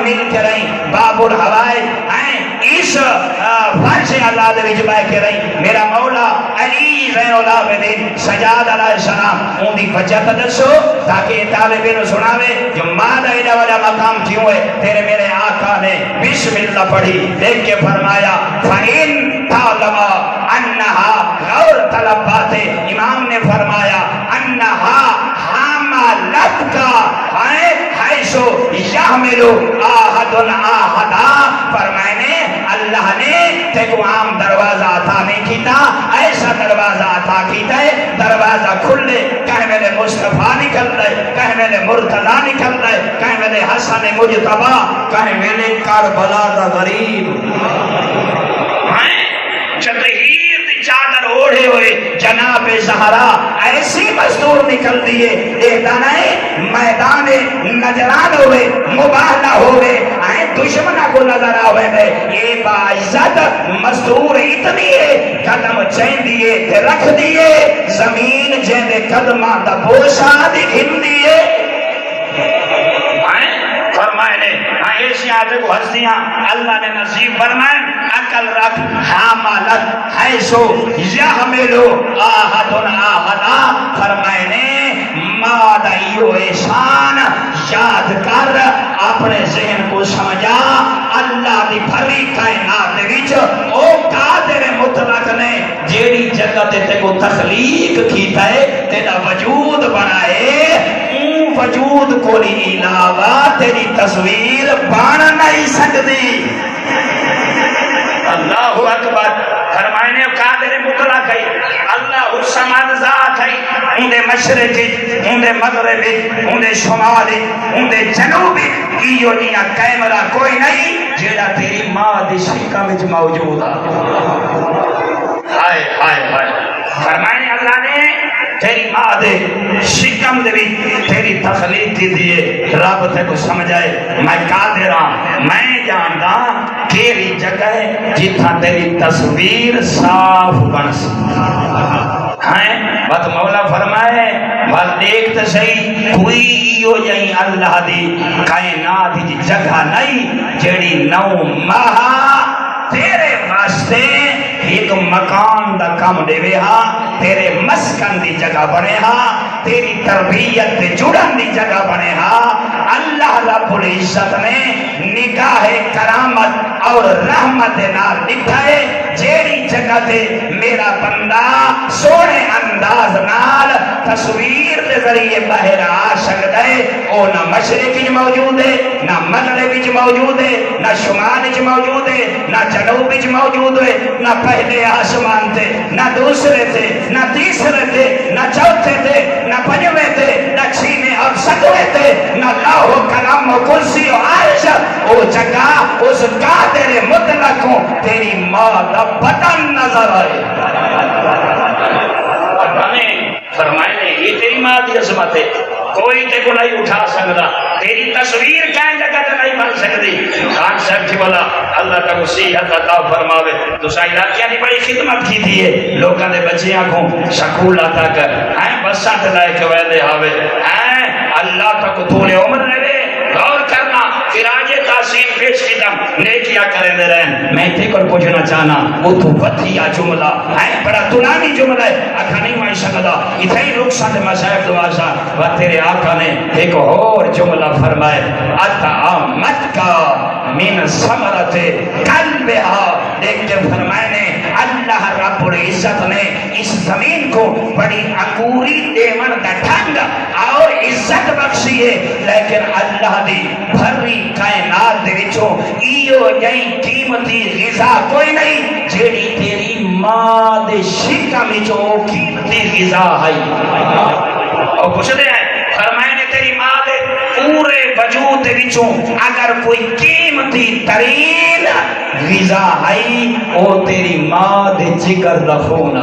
مل کے رہی باب الحوائے اس فرش اللہ دے وچ بیٹھ کے رہی میرا مولا علی زین العابدین سجاد علیہ السلام ان دی وجہ دسو تاکہ طالب علم سناوے جو ماں دا ایڈا بڑا مقام کیوں ہے تیرے میرے آقا نے بسم اللہ پڑھی دیکھ کے فرمایا فَإِن تَعْلَمَ أَنَّهَا غور طلب بات ہے امام نے فرمایا أَنَّهَا حَامَلَتْكَ حَيْثُ يَحْمِلُ أَحَدٌ أَحَدًا فرمائے اللہ نے تے کو عام دروازہ عطا نہیں کیتا ایسا دروازہ عطا کیتا ہے دروازہ کھلے کہیں میرے مصطفیٰ نکل رہے کہیں میرے مرتضی نکل رہے کہیں میرے حسن مجتبی کہیں میرے کربلا دا غریب چتہیر دی چادر اوڑھے ہوئے جناب زہرا ایسی مزدور نکل دیئے دیکھتا نہیں میدان نجران ہوئے مباہلہ ہوئے دشمنہ کو نظر آوے میں یہ باعزت مزدور اتنی ہے قدم چین دیئے تے رکھ دیئے زمین جینے قدمہ دا بوشا دی گھن دیئے فرمائے نے ایسی آدھے کو ہستیاں اللہ نے نصیب فرمائے عقل رکھ حاملت حیثو یحملو آہدن آہدا فرمائے نے مادائیو احسان یاد کر اپنے ذہن کو سمجھا اللہ دی بھری کائنات دے وچ او قادر مطلق نے جیڑی جگہ تے کو تخلیق کیتا ہے تیرا وجود بنائے وجود کو علاوہ تیری تصویر بن نہیں سکتی اللہ اکبر فرمائنے قادر مطلق ہے اللہ الصمد ذات ہے اندے مشرق اندے مغرب اندے شمال اندے جنوب ایو دیا کیمرہ کوئی نہیں جیڑا تیری ماں دی شکم وچ موجود ہے ہائے ہائے ہائے فرمائنے اللہ نے تیری ماں دے شکم دے بھی تیری تخلیق کی دیئے رب تے کو سمجھائے میں قادر ہاں میں جانتا تیری جگہ ہے جتھا تیری تصویر صاف بن ہیں بات مولا فرمائے بات دیکھتے صحیح کوئی ہو جائیں اللہ دی کائنات دی جگہ نہیں جیڑی نو ماہ تیرے واسطے ایک مکان دا کم دے وے ہاں تیرے مسکن دی جگہ بنے ہاں تیری تربیت دے جڑن دی جگہ بنے ہاں اللہ رب العزت نے نگاہ کرامت اور رحمت نال دکھائے جیڑی جگہ دے میرا بندہ سونے انداز نال تصویر دے ذریعے باہر آ سکتا ہے او نہ مشرق وچ موجود ہے نہ مغرب وچ موجود ہے نہ شمال وچ موجود ہے نہ جنوب وچ موجود ہے نہ پہلے آسمان تھے نہ دوسرے تھے نہ تیسرے تھے نہ چوتھے تھے نہ پنجویں تھے نہ چھینے اور ستویں تھے نہ لوح و قلم و کرسی و عرش او جگہ اس قادر مطلق کو تیری ماں دا بطن نظر آئے فرمائے یہ تیری ماں دی عظمت ہے کوئی تے کو نہیں اٹھا سکتا تیری تصویر کہیں جگہ تے نہیں بن سکتی خان صاحب کی بولا اللہ کا مسیحت عطا فرماوے تو علاقیاں نے بڑی خدمت کی تھی لوگوں نے بچیاں کو سکول عطا کر بساں تے لائے کے ویلے آوے اللہ تک طول عمر رہے غور کرنا پھر آجے تحسین پیش قدم نیکیاں کریں دے رہن میں تے کر پوچھنا چاہنا وہ تو وطیہ جملہ ہے بڑا تنانی جملہ ہے اکھا نہیں مائی سکتا اتھائی رخصت مسائب دوازہ و تیرے آقا نے ایک اور جملہ فرمائے اتعامت کا من ثمرت قلبها دیکھ کے فرمائے اللہ رب العزت نے اس زمین کو بڑی انگوری دیون دا ٹھنگ اور عزت بخشی ہے لیکن اللہ دی بھری کائنات دے وچوں ایو جئی قیمتی غذا کوئی نہیں جیڑی تیری ماں دے شکم وچوں قیمتی غذا ہے اور کچھ دے ہیں فرمائے نے تیری ماں دے پورے وجود دے وچوں اگر کوئی قیمتی ترین غذا ہے او تیری ماں دے جگر دا خون